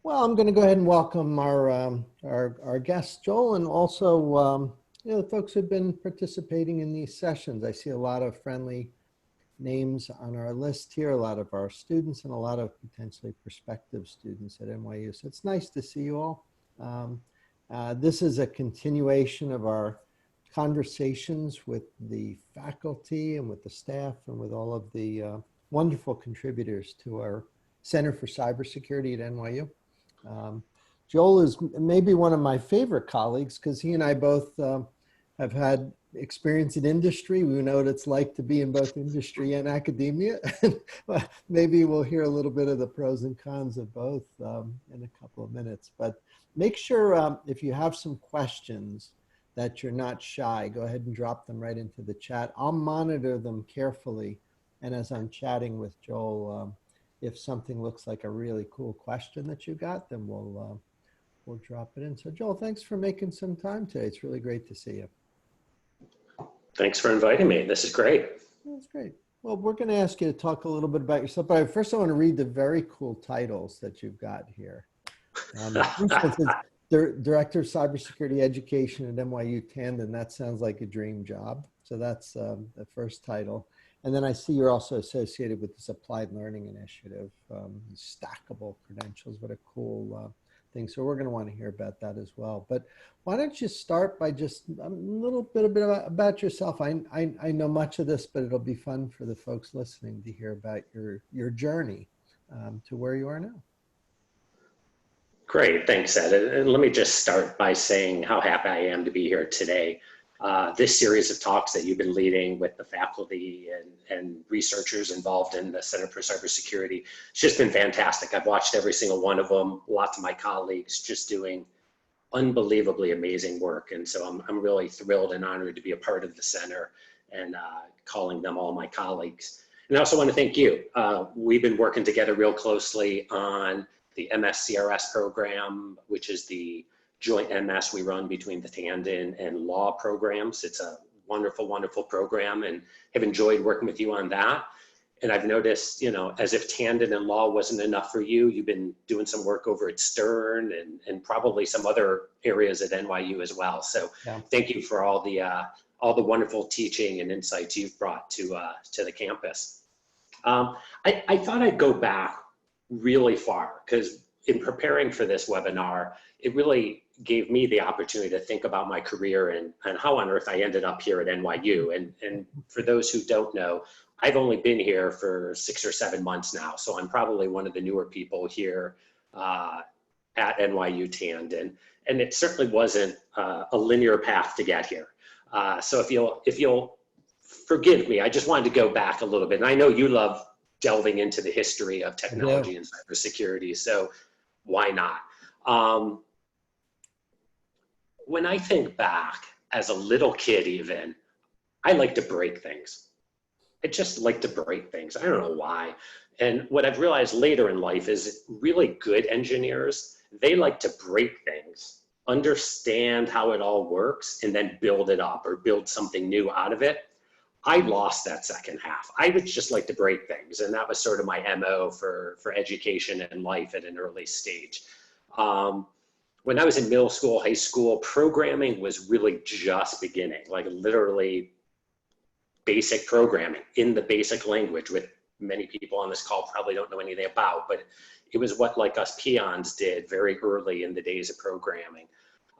Well, I'm going to go ahead and welcome our guest, Joel, and also the folks who've been participating in these sessions. I see a lot of friendly names on our list here, a lot of our students, and a lot of potentially prospective students at NYU. So it's nice to see you all. This is a continuation of our conversations with the faculty and with the staff and with all of the wonderful contributors to our Center for Cybersecurity at NYU. Joel is maybe one of my favorite colleagues because he and I both have had experience in industry. We know what it's like to be in both industry and academia. Maybe we'll hear a little bit of the pros and cons of both in a couple of minutes. But make sure if you have some questions that you're not shy, go ahead and drop them right into the chat. I'll monitor them carefully. And as I'm chatting with Joel, if something looks like a really cool question that you got, then we'll drop it in. So Joel, thanks for making some time today. It's really great to see you. Thanks for inviting me. This is great. That's great. Well, we're going to ask you to talk a little bit about yourself, but first I want to read the very cool titles that you've got here. Director of Cybersecurity Education at NYU Tandon. That sounds like a dream job. So that's the first title. And then I see you're also associated with this Applied Learning Initiative, stackable credentials. What a cool thing. So we're going to want to hear about that as well. But why don't you start by just a little bit about yourself? I know much of this, but it'll be fun for the folks listening to hear about your journey to where you are now. Great, thanks, Ed. And let me just start by saying how happy I am to be here today. This series of talks that you've been leading with the faculty and researchers involved in the Center for Cybersecurity, it's just been fantastic. I've watched every single one of them, lots of my colleagues just doing unbelievably amazing work. And so I'm really thrilled and honored to be a part of the center and calling them all my colleagues. And I also want to thank you. We've been working together real closely on the MSCRS program, which is the joint MS we run between the Tandon and law programs. It's a wonderful, wonderful program and have enjoyed working with you on that. And I've noticed, as if Tandon and law wasn't enough for you, you've been doing some work over at Stern and probably some other areas at NYU as well. So yeah. Thank you for all the wonderful teaching and insights you've brought to the campus. I thought I'd go back really far because in preparing for this webinar, it really gave me the opportunity to think about my career and how on earth I ended up here at NYU. And for those who don't know, I've only been here for 6 or 7 months now, so I'm probably one of the newer people here at NYU Tandon. And it certainly wasn't a linear path to get here. So if you'll forgive me, I just wanted to go back a little bit. And I know you love delving into the history of technology and cybersecurity, so why not? When I think back as a little kid even, I like to break things. I just like to break things. I don't know why. And what I've realized later in life is really good engineers, they like to break things, understand how it all works, and then build it up or build something new out of it. I lost that second half. I would just like to break things. And that was sort of my MO for education and life at an early stage. When I was in middle school, high school, programming was really just beginning, like literally basic programming in the basic language, which many people on this call probably don't know anything about, but it was what like us peons did very early in the days of programming.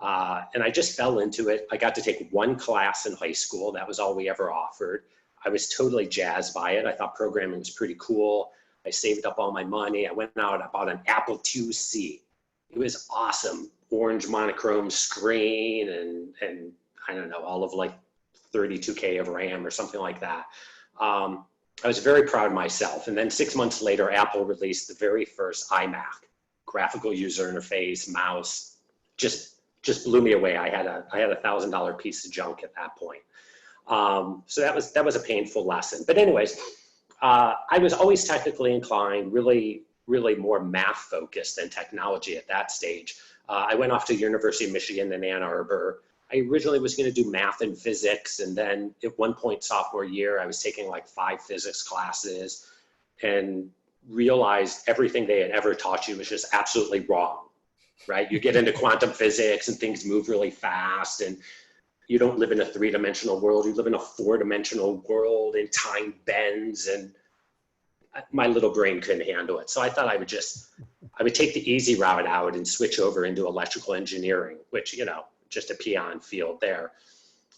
And I just fell into it. I got to take one class in high school. That was all we ever offered. I was totally jazzed by it. I thought programming was pretty cool. I saved up all my money. I went out, I bought an Apple IIc. It was awesome. Orange monochrome screen and I don't know, all of like 32K of RAM or something like that. I was very proud of myself. And then 6 months later, Apple released the very first iMac, graphical user interface, mouse, just blew me away. I had a $1,000 piece of junk at that point. So that was a painful lesson. But anyways, I was always technically inclined, really more math focused than technology at that stage. I went off to University of Michigan in Ann Arbor. I originally was going to do math and physics, and then at one point sophomore year, I was taking like 5 physics classes and realized everything they had ever taught you was just absolutely wrong, right? You get into quantum physics and things move really fast, and you don't live in a three-dimensional world, you live in a four-dimensional world, and time bends, and my little brain couldn't handle it. So I thought I would take the easy route out and switch over into electrical engineering, which, you know, just a peon field there.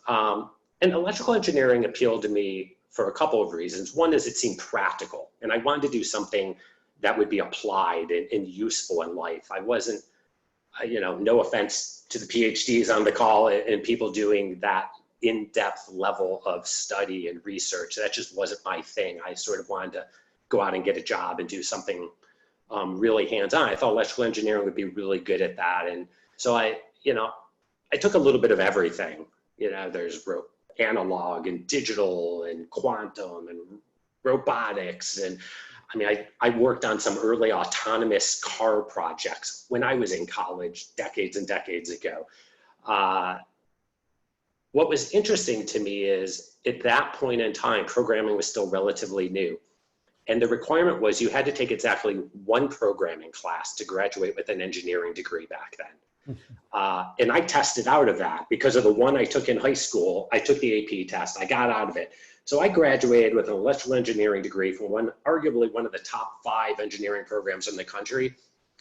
And electrical engineering appealed to me for a couple of reasons. One is it seemed practical, and I wanted to do something that would be applied and useful in life. I wasn't, you know, no offense to the PhDs on the call and people doing that in-depth level of study and research. That just wasn't my thing. I sort of wanted to go out and get a job and do something really hands-on. I thought electrical engineering would be really good at that. And so I took a little bit of everything. You know, there's analog and digital and quantum and robotics. And I mean, I worked on some early autonomous car projects when I was in college decades and decades ago. What was interesting to me is at that point in time, programming was still relatively new. And the requirement was you had to take exactly one programming class to graduate with an engineering degree back then. And I tested out of that because of the one I took in high school. I took the AP test, I got out of it. So I graduated with an electrical engineering degree from arguably one of the top 5 engineering programs in the country,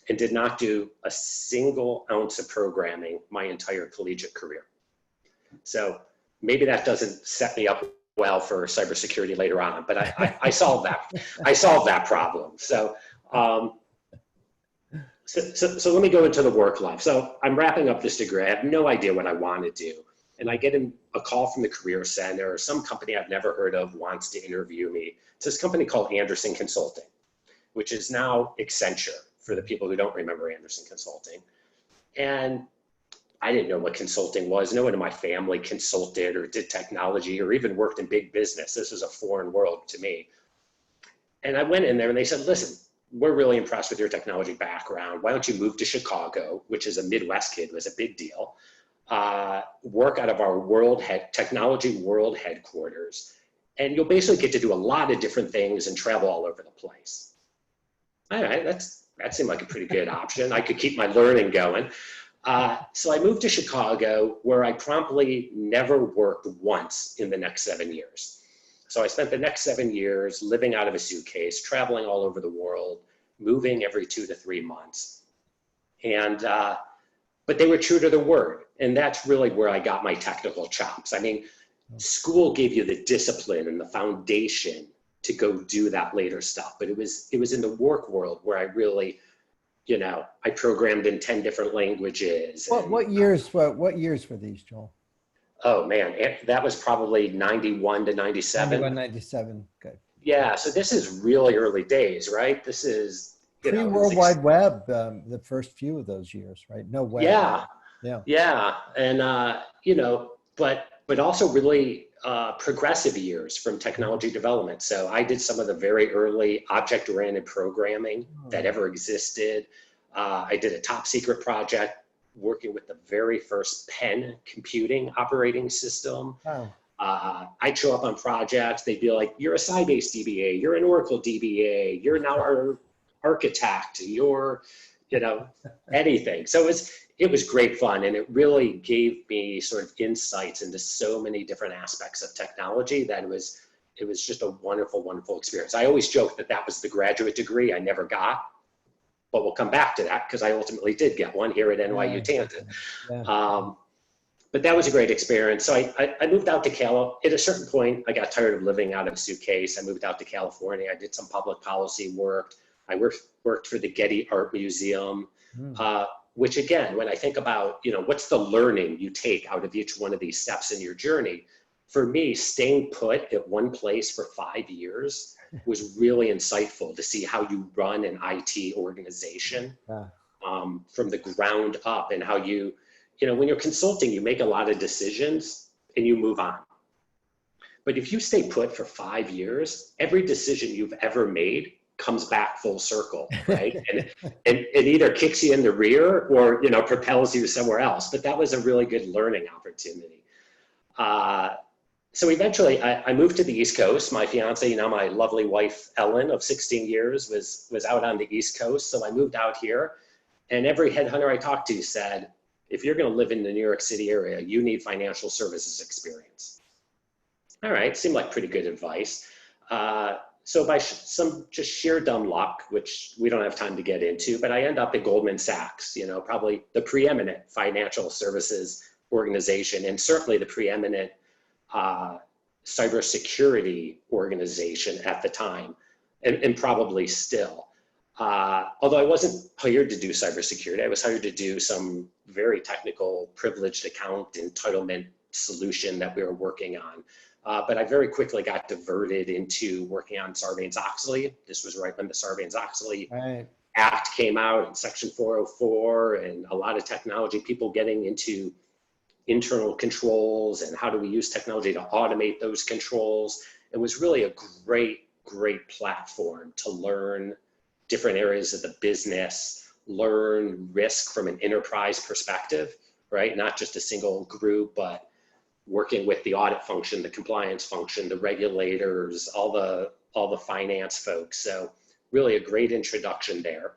and did not do a single ounce of programming my entire collegiate career. So maybe that doesn't set me up well for cybersecurity later on, but I solved that. I solved that problem. So let me go into the work life. So I'm wrapping up this degree. I have no idea what I want to do. And I get a call from the Career Center. Some company I've never heard of wants to interview me. It's this company called Anderson Consulting, which is now Accenture, for the people who don't remember Anderson Consulting. And I didn't know what consulting was. No one in my family consulted or did technology or even worked in big business. This was a foreign world to me. And I went in there and they said, listen, we're really impressed with your technology background. Why don't you move to Chicago, which is a Midwest kid, was a big deal. Work out of our technology world headquarters. And you'll basically get to do a lot of different things and travel all over the place. All right, that seemed like a pretty good option. I could keep my learning going. So I moved to Chicago, where I promptly never worked once in the next 7 years. So I spent the next 7 years living out of a suitcase, traveling all over the world, moving every 2 to 3 months. And, but they were true to their word. And that's really where I got my technical chops. I mean, school gave you the discipline and the foundation to go do that later stuff. But it was in the work world where I really, you know, I programmed in 10 different languages. What years were these, Joel? Oh man, that was probably 91 to 97. 91, 97, good. Yeah, so this is really early days, right? This is, you know, Pre-World Wide Web, the first few of those years, right? No web. Yeah. And, you know, but also really progressive years from technology development. So I did some of the very early object-oriented programming that ever existed. I did a top secret project working with the very first pen computing operating system. I'd show up on projects, they'd be like, you're a Sybase DBA, you're an Oracle DBA, you're now our architect, you're, you know, anything. So it was great fun, and it really gave me sort of insights into so many different aspects of technology that it was just a wonderful, wonderful experience. I always joke that was the graduate degree I never got, but we'll come back to that because I ultimately did get one here at NYU Tangent. But that was a great experience. So I moved out to At a certain point, I got tired of living out of a suitcase. I moved out to California. I did some public policy work. I worked for the Getty Art Museum, which again, when I think about, you know, what's the learning you take out of each one of these steps in your journey, for me, staying put at one place for 5 years was really insightful to see how you run an IT organization from the ground up, and how you know, when you're consulting, you make a lot of decisions and you move on. But if you stay put for 5 years, every decision you've ever made comes back full circle, right? and it either kicks you in the rear or, you know, propels you somewhere else. But that was a really good learning opportunity. so eventually I moved to the East Coast. My fiance, now my lovely wife, Ellen, of 16 years, was out on the East Coast. So I moved out here, and every headhunter I talked to said, if you're going to live in the New York City area, you need financial services experience. All right, seemed like pretty good advice. So by some just sheer dumb luck, which we don't have time to get into, but I end up at Goldman Sachs, probably the preeminent financial services organization, and certainly the preeminent cybersecurity organization at the time, and probably still. Although I wasn't hired to do cybersecurity, I was hired to do some very technical privileged account entitlement solution that we were working on. But I very quickly got diverted into working on Sarbanes-Oxley. This was right when the Sarbanes-Oxley Act came out, and Section 404, and a lot of technology, people getting into internal controls and how do we use technology to automate those controls. It was really a great platform to learn different areas of the business, learn risk from an enterprise perspective, right? Not just a single group, but working with the audit function, the compliance function, the regulators, all the finance folks. So really a great introduction there.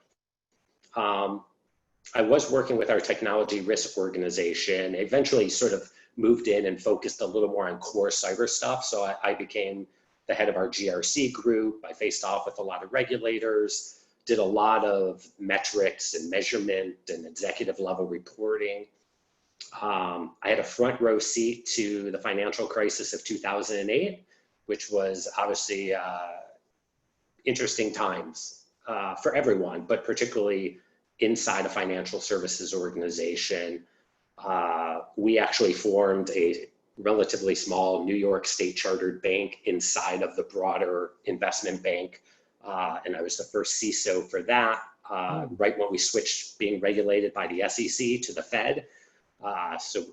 I was working with our technology risk organization, eventually sort of moved in and focused a little more on core cyber stuff. So I became the head of our GRC group. I faced off with a lot of regulators, did a lot of metrics and measurement and executive level reporting. I had a front row seat to the financial crisis of 2008, which was obviously interesting times for everyone, but particularly inside a financial services organization. We actually formed a relatively small New York state chartered bank inside of the broader investment bank. And I was the first CISO for that, right when we switched being regulated by the SEC to the Fed. So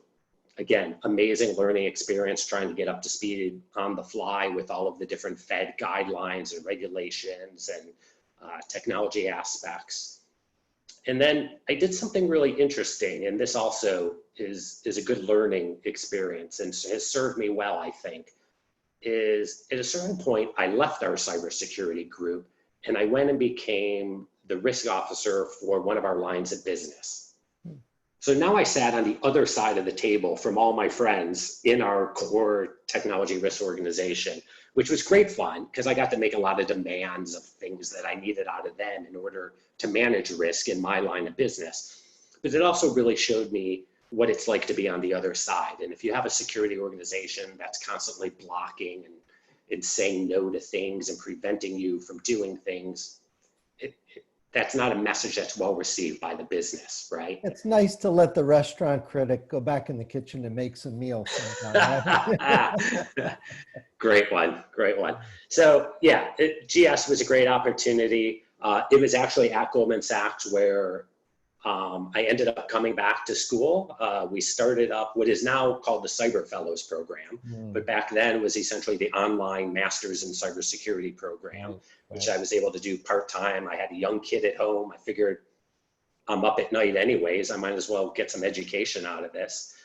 again, amazing learning experience trying to get up to speed on the fly with all of the different Fed guidelines and regulations and technology aspects. And then I did something really interesting, and this also is a good learning experience and has served me well, I think, is at a certain point, I left our cybersecurity group and I went and became the risk officer for one of our lines of business. So now I sat on the other side of the table from all my friends in our core technology risk organization, which was great fun because I got to make a lot of demands of things that I needed out of them in order to manage risk in my line of business. But it also really showed me what it's like to be on the other side. And if you have a security organization that's constantly blocking and saying no to things and preventing you from doing things, that's not a message that's well received by the business, right? It's nice to let the restaurant critic go back in the kitchen and make some meals sometime. Great one. So yeah, GS was a great opportunity. It was actually at Goldman Sachs where I ended up coming back to school. We started up what is now called the Cyber Fellows program, but back then was essentially the online Masters in Cybersecurity program, which I was able to do part-time. I had a young kid at home. I figured I'm up at night anyways. I might as well get some education out of this.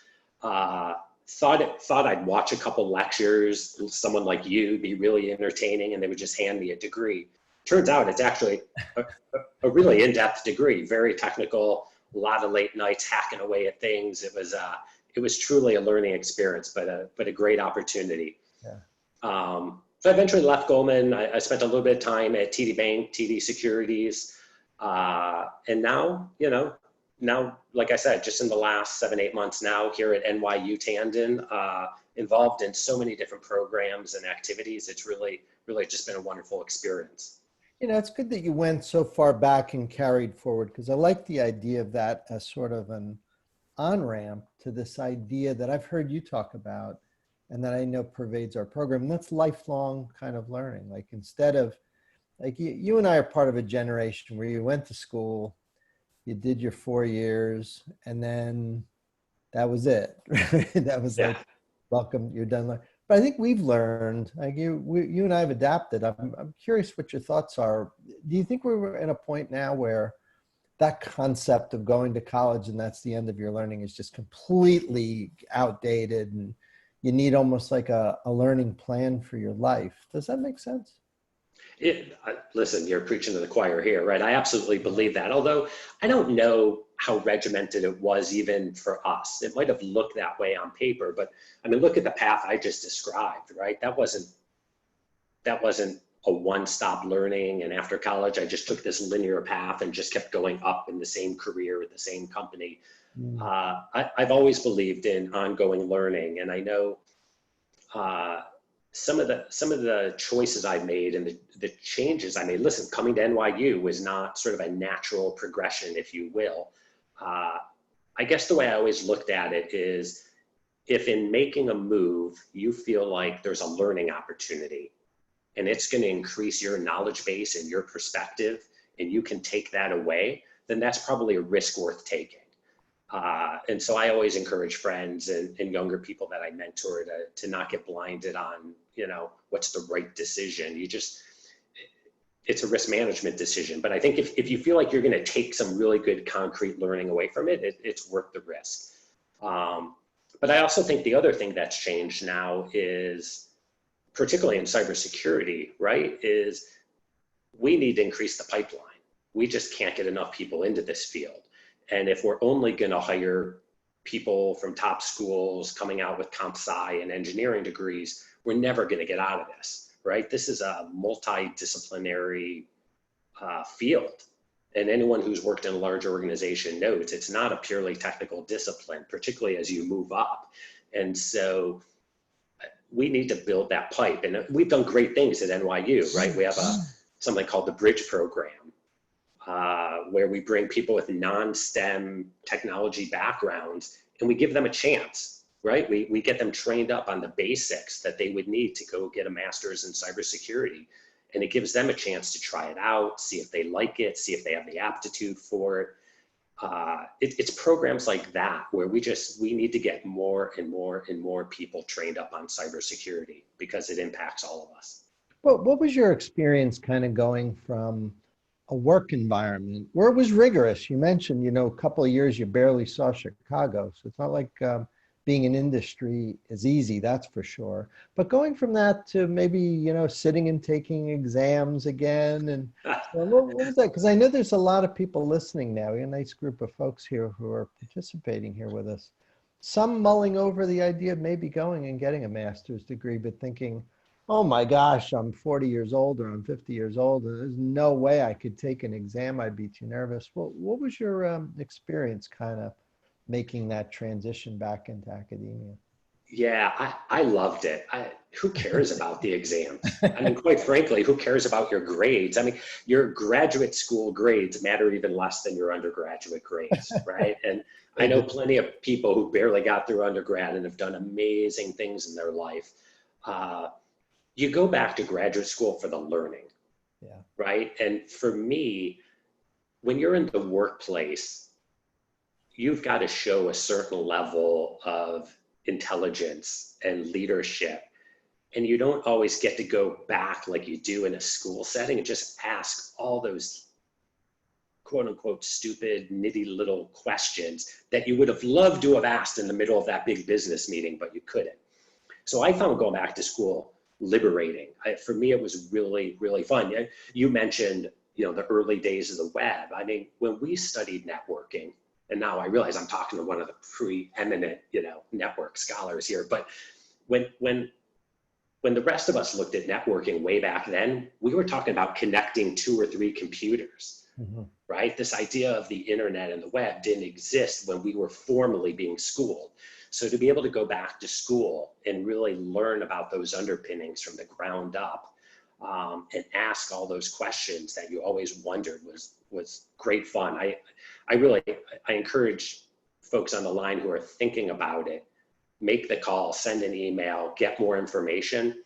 Thought I'd watch a couple lectures, someone like you be really entertaining, and they would just hand me a degree. Turns out it's actually a really in-depth degree, very technical, a lot of late nights hacking away at things. It was truly a learning experience, but a great opportunity. Yeah. So I eventually left Goldman. I spent a little bit of time at TD Bank, TD Securities, and now, like I said, just in the last 7-8 months now here at NYU Tandon, involved in so many different programs and activities. It's really just been a wonderful experience. It's good that you went so far back and carried forward, because I like the idea of that as sort of an on-ramp to this idea that I've heard you talk about and that I know pervades our program. And that's lifelong kind of learning. Like instead of, like you and I are part of a generation where you went to school, you did your 4 years, and then that was it. That was like, welcome, you're done. But I think we've learned, like you and I have adapted. I'm curious what your thoughts are. Do you think we're at a point now where that concept of going to college and that's the end of your learning is just completely outdated, and you need almost like a learning plan for your life. Does that make sense? Listen, you're preaching to the choir here, right? I absolutely believe that. Although I don't know how regimented it was even for us. It might have looked that way on paper, but I mean, look at the path I just described, right? That wasn't a one-stop learning. And after college, I just took this linear path and just kept going up in the same career at the same company. Mm. I've always believed in ongoing learning, and I know some of the choices I made and the changes I made. Listen, coming to NYU was not sort of a natural progression, if you will. I guess the way I always looked at it is, if in making a move you feel like there's a learning opportunity and it's going to increase your knowledge base and your perspective, and you can take that away, then that's probably a risk worth taking. And so I always encourage friends and younger people that I mentor to not get blinded on, what's the right decision. It's a risk management decision. But I think if you feel like you're going to take some really good concrete learning away from it, it's worth the risk. But I also think the other thing that's changed now is, particularly in cybersecurity, right, is we need to increase the pipeline. We just can't get enough people into this field. And if we're only going to hire people from top schools coming out with comp sci and engineering degrees, we're never going to get out of this, right? This is a multidisciplinary field. And anyone who's worked in a large organization knows it's not a purely technical discipline, particularly as you move up. And so we need to build that pipe. And we've done great things at NYU, right? We have something called the Bridge Program, where we bring people with non-STEM technology backgrounds and we give them a chance, right? We get them trained up on the basics that they would need to go get a master's in cybersecurity. And it gives them a chance to try it out, see if they like it, see if they have the aptitude for it. It's programs like that where we need to get more and more and more people trained up on cybersecurity, because it impacts all of us. Well, what was your experience kind of going from a work environment where it was rigorous? You mentioned, a couple of years you barely saw Chicago, so it's not like being in industry is easy, that's for sure. But going from that to maybe, sitting and taking exams again, and what was that? Because I know there's a lot of people listening now. We have a nice group of folks here who are participating here with us. Some mulling over the idea of maybe going and getting a master's degree, but thinking, oh my gosh, I'm 40 years old or I'm 50 years old, and there's no way I could take an exam. I'd be too nervous. Well, what was your experience kind of making that transition back into academia? Yeah, I loved it. Who cares about the exams? I mean, quite frankly, who cares about your grades? I mean, your graduate school grades matter even less than your undergraduate grades, right? And I know plenty of people who barely got through undergrad and have done amazing things in their life. You go back to graduate school for the learning, right? And for me, when you're in the workplace, you've got to show a certain level of intelligence and leadership. And you don't always get to go back like you do in a school setting and just ask all those quote unquote stupid, nitty little questions that you would have loved to have asked in the middle of that big business meeting, but you couldn't. So I found going back to school liberating. For me, it was really, really fun. You mentioned, the early days of the web. I mean, when we studied networking, and now I realize I'm talking to one of the preeminent, network scholars here, but when the rest of us looked at networking way back then, we were talking about connecting 2 or 3 computers, right? This idea of the internet and the web didn't exist when we were formally being schooled. So to be able to go back to school and really learn about those underpinnings from the ground up, and ask all those questions that you always wondered was great fun. I encourage folks on the line who are thinking about it, make the call, send an email, get more information.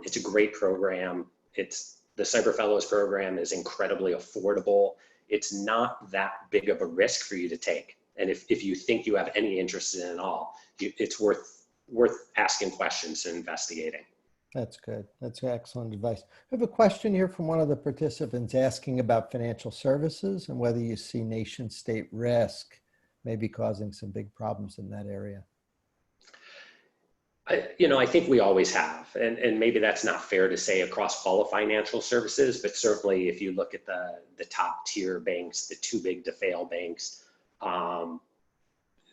It's a great program. The Cyber Fellows program is incredibly affordable. It's not that big of a risk for you to take. And if you think you have any interest in it at all, it's worth asking questions and investigating. That's good. That's excellent advice. I have a question here from one of the participants asking about financial services and whether you see nation state risk maybe causing some big problems in that area. I think we always have, and maybe that's not fair to say across all of financial services, but certainly if you look at the top tier banks, the too big to fail banks, um,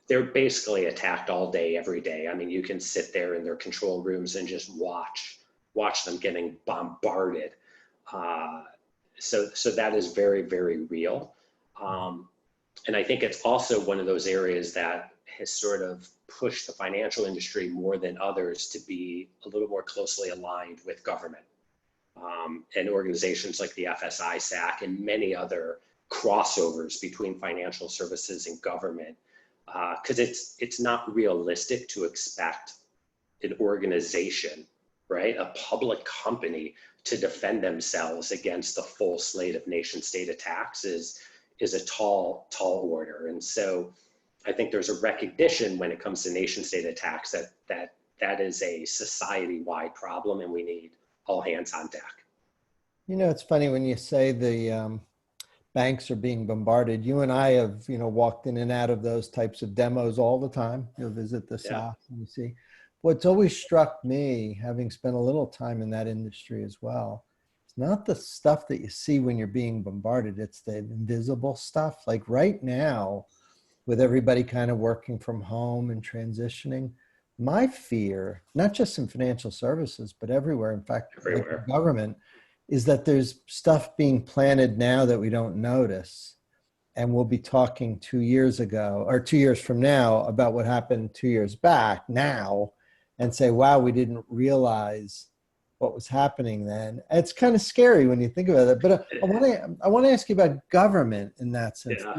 they're basically attacked all day, every day. I mean, you can sit there in their control rooms and just watch them getting bombarded. Uh, so that is very, very real. Um, and I think it's also one of those areas that has sort of pushed the financial industry more than others to be a little more closely aligned with government, and organizations like the FSI, SAC, and many other crossovers between financial services and government, because it's not realistic to expect an organization, right, a public company, to defend themselves against the full slate of nation state attacks is a tall order. And so I think there's a recognition when it comes to nation state attacks that is a society-wide problem, and we need all hands on deck. It's funny when you say the banks are being bombarded. You and I have, walked in and out of those types of demos all the time. You'll visit the SOC and you see. What's always struck me, having spent a little time in that industry as well, it's not the stuff that you see when you're being bombarded. It's the invisible stuff. Like right now, with everybody kind of working from home and transitioning, my fear, not just in financial services, but everywhere, in fact, Everywhere. like the government, is that there's stuff being planted now that we don't notice. And we'll be talking 2 years ago or 2 years from now about what happened 2 years back now and say, wow, we didn't realize what was happening then. It's kind of scary when you think about it. But I want to ask you about government in that sense. Yeah.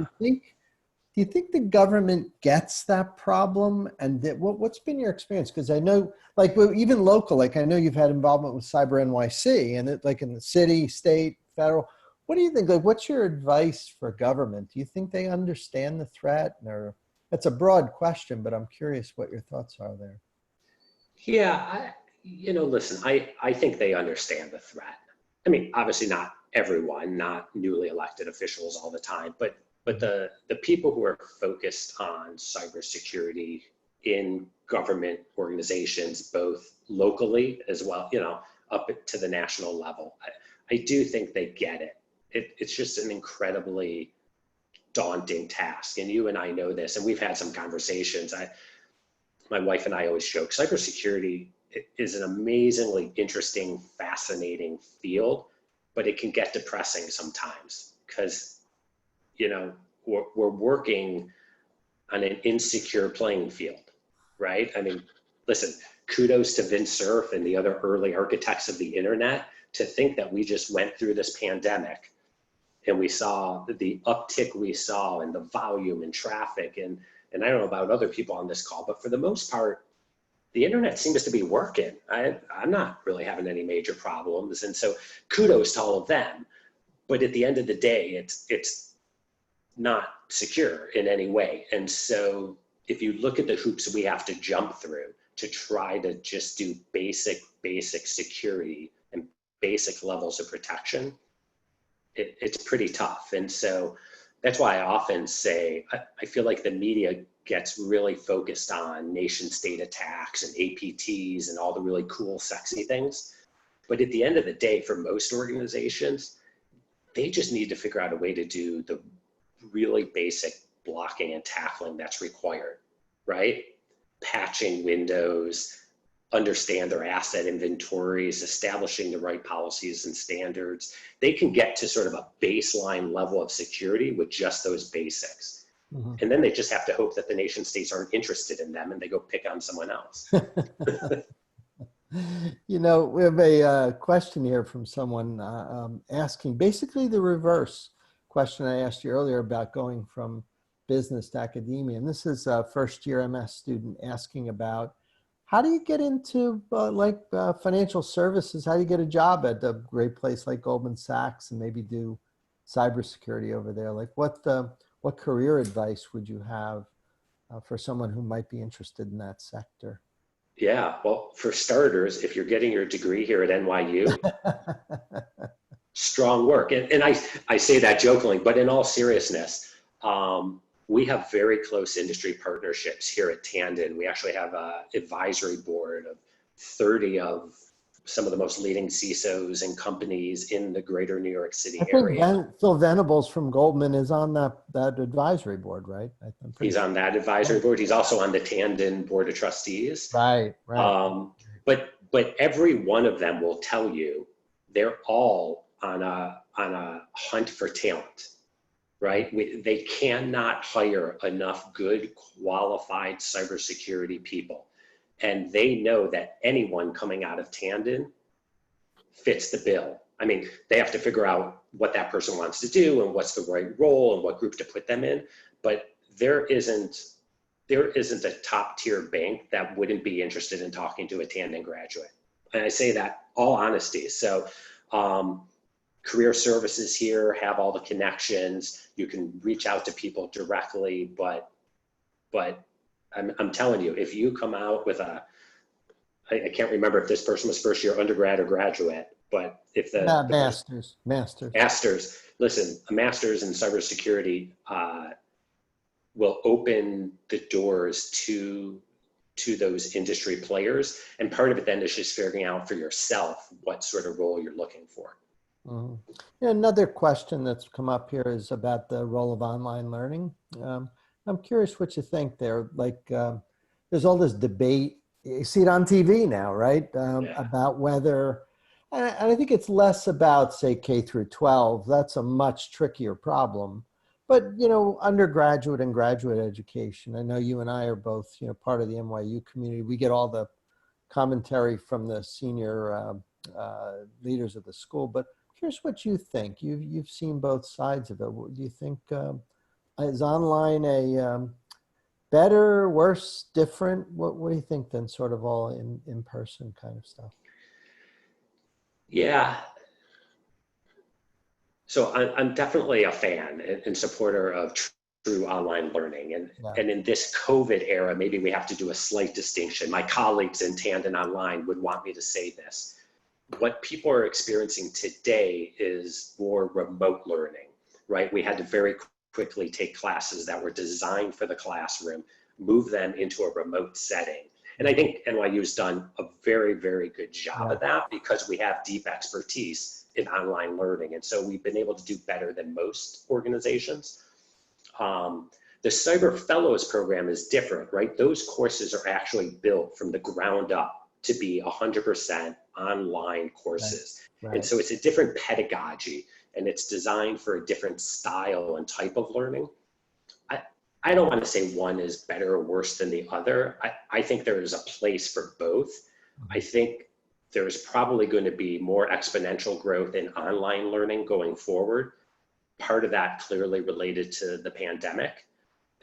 Do you think the government gets that problem? And what's been your experience? Because I know, like, even local, like I know you've had involvement with Cyber NYC, and like in the city, state, federal. What do you think? Like, what's your advice for government? Do you think they understand the threat? Or that's a broad question, but I'm curious what your thoughts are there. Yeah, listen, I think they understand the threat. I mean, obviously not everyone, not newly elected officials all the time, but the people who are focused on cybersecurity in government organizations, both locally as well, up to the national level, I do think they get it. It's just an incredibly daunting task. And you and I know this, and we've had some conversations. My wife and I always joke, cybersecurity is an amazingly interesting, fascinating field, but it can get depressing sometimes because, we're working on an insecure playing field, right? I mean, listen, kudos to Vint Cerf and the other early architects of the internet to think that we just went through this pandemic and we saw the uptick we saw in the volume and traffic. And I don't know about other people on this call, but for the most part, the internet seems to be working. I'm not really having any major problems. And so kudos to all of them. But at the end of the day, it's not secure in any way. And so if you look at the hoops we have to jump through to try to just do basic security and basic levels of protection, it's pretty tough. And so that's why I often say, I feel like the media gets really focused on nation state attacks and APTs and all the really cool, sexy things. But at the end of the day, for most organizations, they just need to figure out a way to do the really basic blocking and tackling that's required, right? Patching windows, understand their asset inventories, establishing the right policies and standards. They can get to sort of a baseline level of security with just those basics. Mm-hmm. And then they just have to hope that the nation states aren't interested in them and they go pick on someone else. We have a question here from someone asking basically the reverse question I asked you earlier about going from business to academia. And this is a first-year MS student asking about, how do you get into financial services? How do you get a job at a great place like Goldman Sachs and maybe do cybersecurity over there? Like what career advice would you have for someone who might be interested in that sector? Yeah, well, for starters, if you're getting your degree here at NYU, strong work. And I say that jokingly, but in all seriousness, we have very close industry partnerships here at Tandon. We actually have an advisory board of 30 of some of the most leading CISOs and companies in the greater New York City I think area. Phil Venables from Goldman is on that advisory board, right? I'm pretty He's sure. on that advisory board. He's also on the Tandon board of trustees. Right. But every one of them will tell you they're all on a hunt for talent, right? They cannot hire enough good, qualified cybersecurity people. And they know that anyone coming out of Tandon fits the bill. I mean, they have to figure out what that person wants to do and what's the right role and what group to put them in. But there isn't a top tier bank that wouldn't be interested in talking to a Tandon graduate. And I say that all honesty. So career services here have all the connections. You can reach out to people directly, but I'm telling you, if you come out with I can't remember if this person was first year undergrad or graduate, but if the master's, listen, a master's in cybersecurity will open the doors to those industry players. And part of it then is just figuring out for yourself what sort of role you're looking for. Mm-hmm. Yeah, another question that's come up here is about the role of online learning. I'm curious what you think there. Like, there's all this debate. You see it on TV now, right? About whether, and I think it's less about, say, K through 12. That's a much trickier problem. But, undergraduate and graduate education. I know you and I are both, part of the NYU community. We get all the commentary from the senior leaders of the school. But here's what you think. You've seen both sides of it. Do you think is online a better, worse, different? What do you think than sort of all in person kind of stuff? Yeah. So I'm definitely a fan and supporter of true online learning. And in this COVID era, maybe we have to do a slight distinction. My colleagues in Tandon Online would want me to say this. What people are experiencing today is more remote learning, right? We had to very quickly take classes that were designed for the classroom, move them into a remote setting. And I think NYU's done a very, very good job of that because we have deep expertise in online learning. And so we've been able to do better than most organizations. The Cyber Fellows program is different, right? Those courses are actually built from the ground up to be 100% online courses. Right. And so it's a different pedagogy and it's designed for a different style and type of learning. I don't want to say one is better or worse than the other. I think there is a place for both. I think there's probably going to be more exponential growth in online learning going forward. Part of that clearly related to the pandemic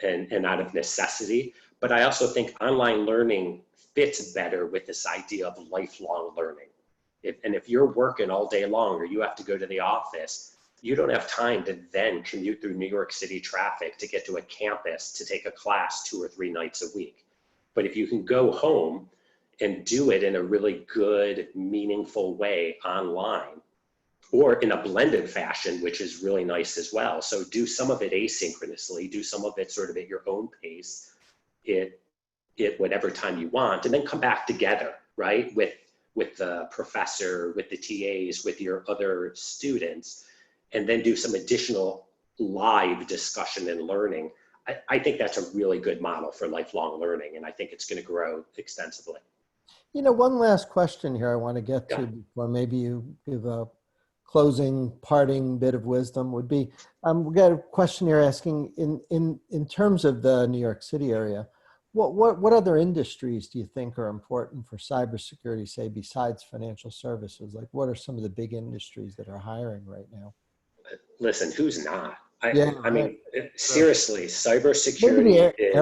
and out of necessity. But I also think online learning fits better with this idea of lifelong learning. If you're working all day long or you have to go to the office, you don't have time to then commute through New York City traffic to get to a campus to take a class 2 or 3 nights a week. But if you can go home and do it in a really good, meaningful way online, or in a blended fashion, which is really nice as well. So do some of it asynchronously, do some of it sort of at your own pace, at whatever time you want, and then come back together, right? With the professor, with the TAs, with your other students, and then do some additional live discussion and learning. I think that's a really good model for lifelong learning, and I think it's going to grow extensively. One last question here I want to get to before maybe you give a closing parting bit of wisdom would be, we got a question here asking in terms of the New York City area, what other industries do you think are important for cybersecurity, say, besides financial services? Like, what are some of the big industries that are hiring right now? Listen, who's not? I mean, seriously, cybersecurity maybe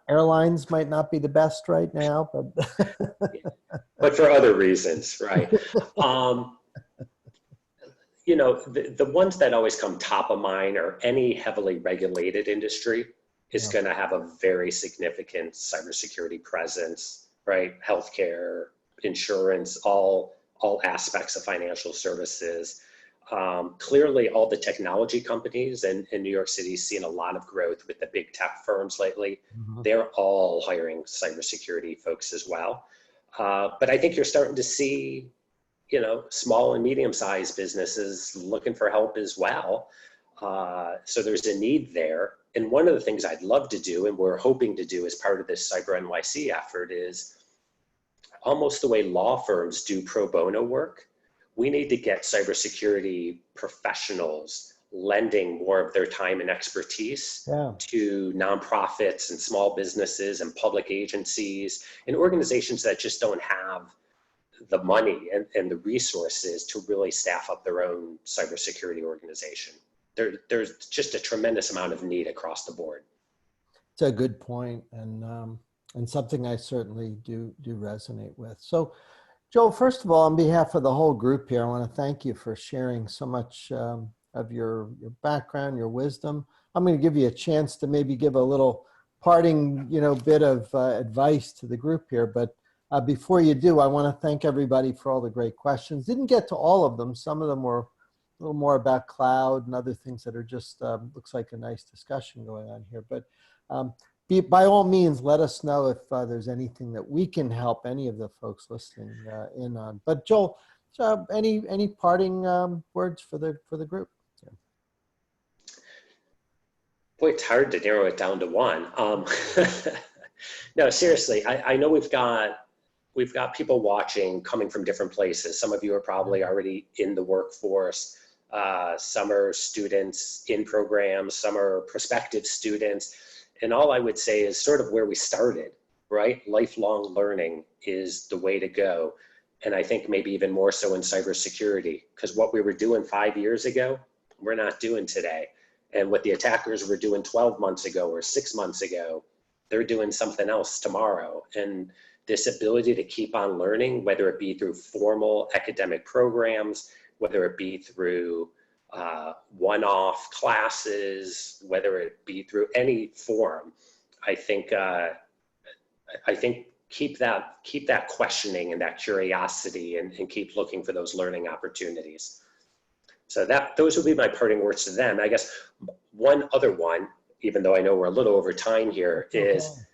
airlines might not be the best right now, but for other reasons, right? The ones that always come top of mind are any heavily regulated industry is going to have a very significant cybersecurity presence, right? Healthcare, insurance, all aspects of financial services. Clearly, all the technology companies in New York City seeing a lot of growth with the big tech firms lately. Mhm. They're all hiring cybersecurity folks as well. But I think you're starting to see, small and medium-sized businesses looking for help as well. So there's a need there. And one of the things I'd love to do, and we're hoping to do as part of this Cyber NYC effort, is almost the way law firms do pro bono work. We need to get cybersecurity professionals lending more of their time and expertise to nonprofits and small businesses and public agencies and organizations that just don't have the money and the resources to really staff up their own cybersecurity organization. There's just a tremendous amount of need across the board. It's a good point, and something I certainly do resonate with. So, Joel, first of all, on behalf of the whole group here, I want to thank you for sharing so much of your background, your wisdom. I'm going to give you a chance to maybe give a little parting, bit of advice to the group here. But before you do, I want to thank everybody for all the great questions. Didn't get to all of them. Some of them were a little more about cloud and other things that are just, looks like a nice discussion going on here. But by all means, let us know if there's anything that we can help any of the folks listening in on. But Joel, any parting words for the group? Yeah. Boy, it's hard to narrow it down to one. No, seriously, I know we've got people watching coming from different places. Some of you are probably already in the workforce. Some are students in programs. Some are prospective students. And all I would say is sort of where we started, right? Lifelong learning is the way to go. And I think maybe even more so in cybersecurity, because what we were doing 5 years ago, we're not doing today. And what the attackers were doing 12 months ago or 6 months ago, they're doing something else tomorrow. And this ability to keep on learning, whether it be through formal academic programs, whether it be through one-off classes, whether it be through any form, I think keep that questioning and that curiosity and keep looking for those learning opportunities. So those would be my parting words to them. I guess one other one, even though I know we're a little over time here, is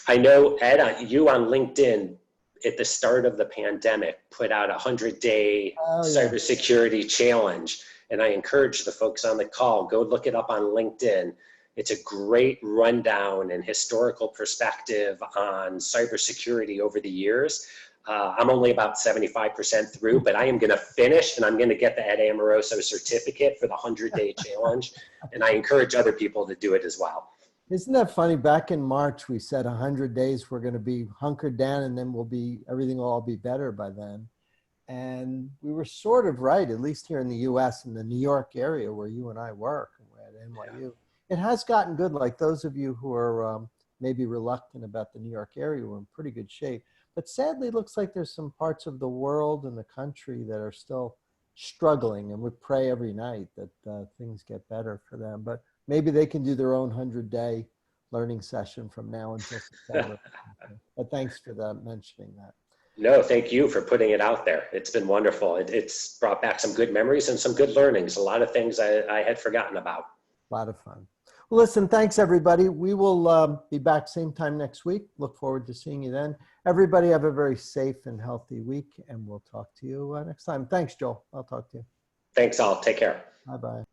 I know Ed, you on LinkedIn at the start of the pandemic put out a 100-day cybersecurity challenge. And I encourage the folks on the call, go look it up on LinkedIn. It's a great rundown and historical perspective on cybersecurity over the years. I'm only about 75% through, but I am going to finish and I'm going to get the Ed Amoroso certificate for the 100-day challenge. And I encourage other people to do it as well. Isn't that funny? Back in March, we said 100 days we're going to be hunkered down and then everything will all be better by then. And we were sort of right, at least here in the US, in the New York area where you and I work at NYU. Yeah. It has gotten good. Like those of you who are maybe reluctant about the New York area, we're in pretty good shape. But sadly, it looks like there's some parts of the world and the country that are still struggling. And we pray every night that things get better for them. But maybe they can do their own 100-day learning session from now until September. But thanks for mentioning that. No, thank you for putting it out there. It's been wonderful. It's brought back some good memories and some good learnings. A lot of things I had forgotten about. A lot of fun. Well, listen, thanks everybody. We will be back same time next week. Look forward to seeing you then. Everybody have a very safe and healthy week, and we'll talk to you next time. Thanks, Joel. I'll talk to you. Thanks all. Take care. Bye-bye.